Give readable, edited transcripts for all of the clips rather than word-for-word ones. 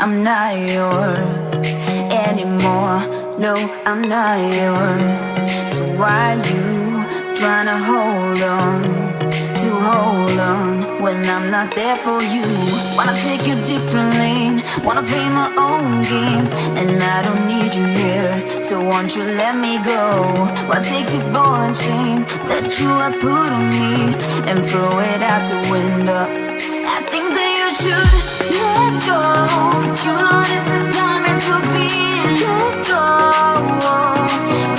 I'm not yours anymore. No, I'm not yours. So why you tryna hold on when I'm not there for you? Wanna take a different lane, wanna play my own game, and I don't need you here, so won't you let me go? Wanna take this ball and chain that you have put on me and throw it out the window. I think that you should let go, 'cause you know this is not meant to be. Let go.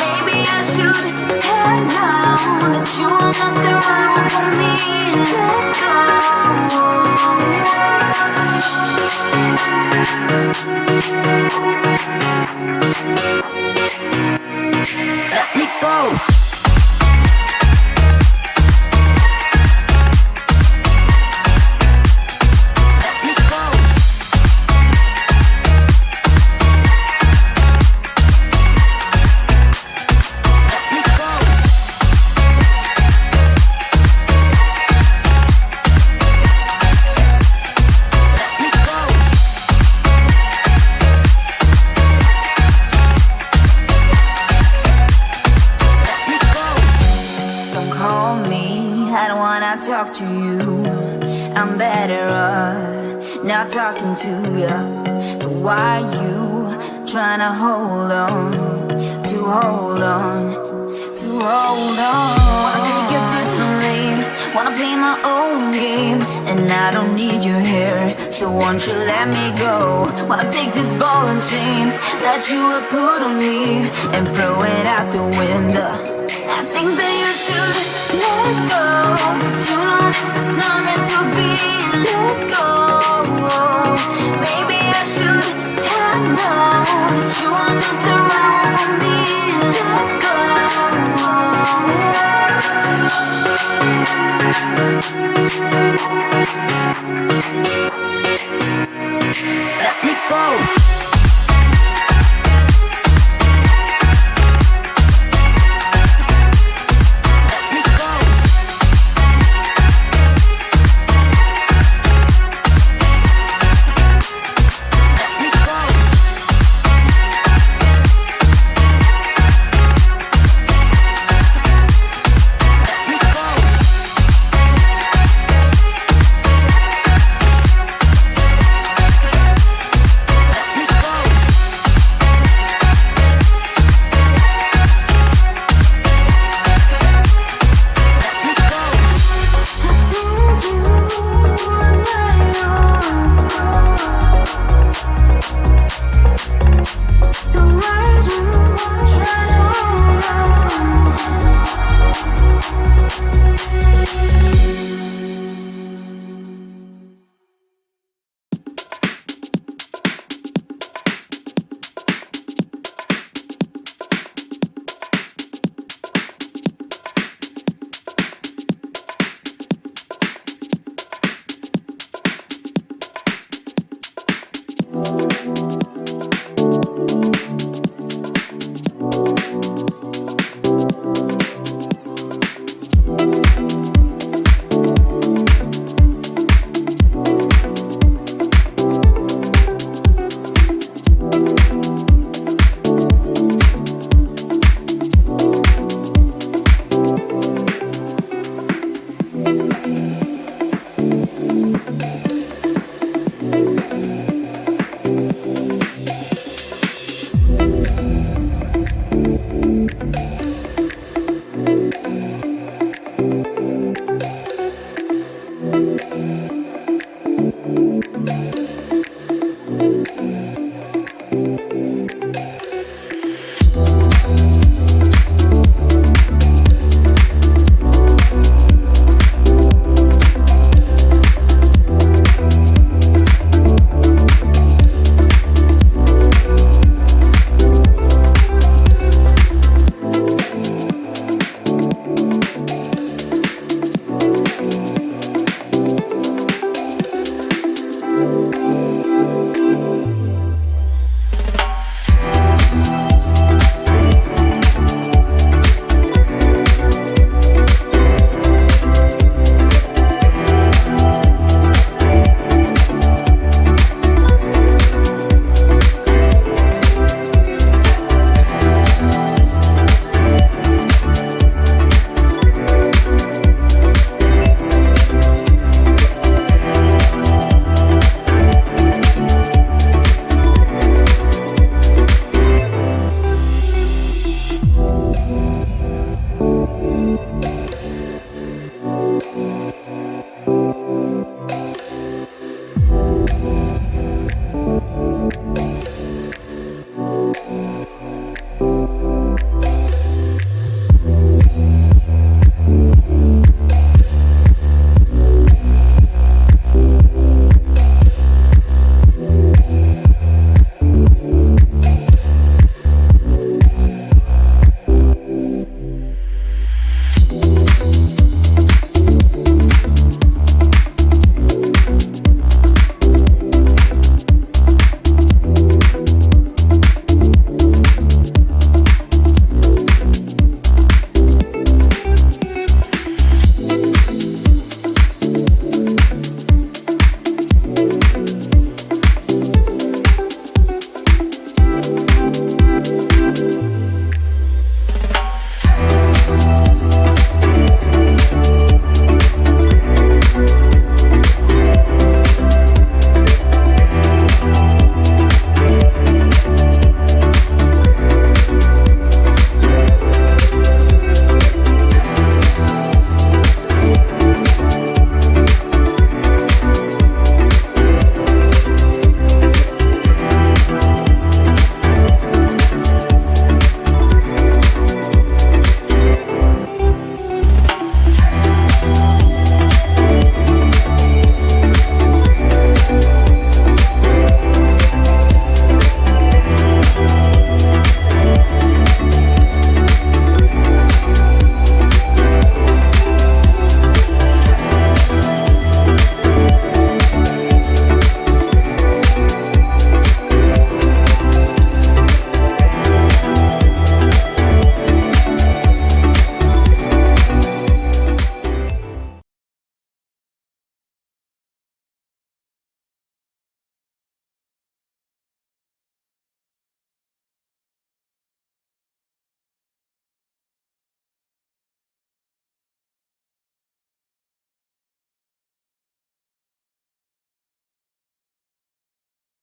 Maybe I should have known that you are not the right one for me. Let go. Let me go. Talk to you, I'm better off not talking to you. But why you tryna hold on? Wanna take a different lane, wanna play my own game, and I don't need you here, so won't you let me go? Wanna take this ball and chain that you have put on me and throw it out the window. I think that you should let go, 'cause you know this is not meant to be. Let go. Maybe I should have known that you are not the right one for me. Let go. Let me go.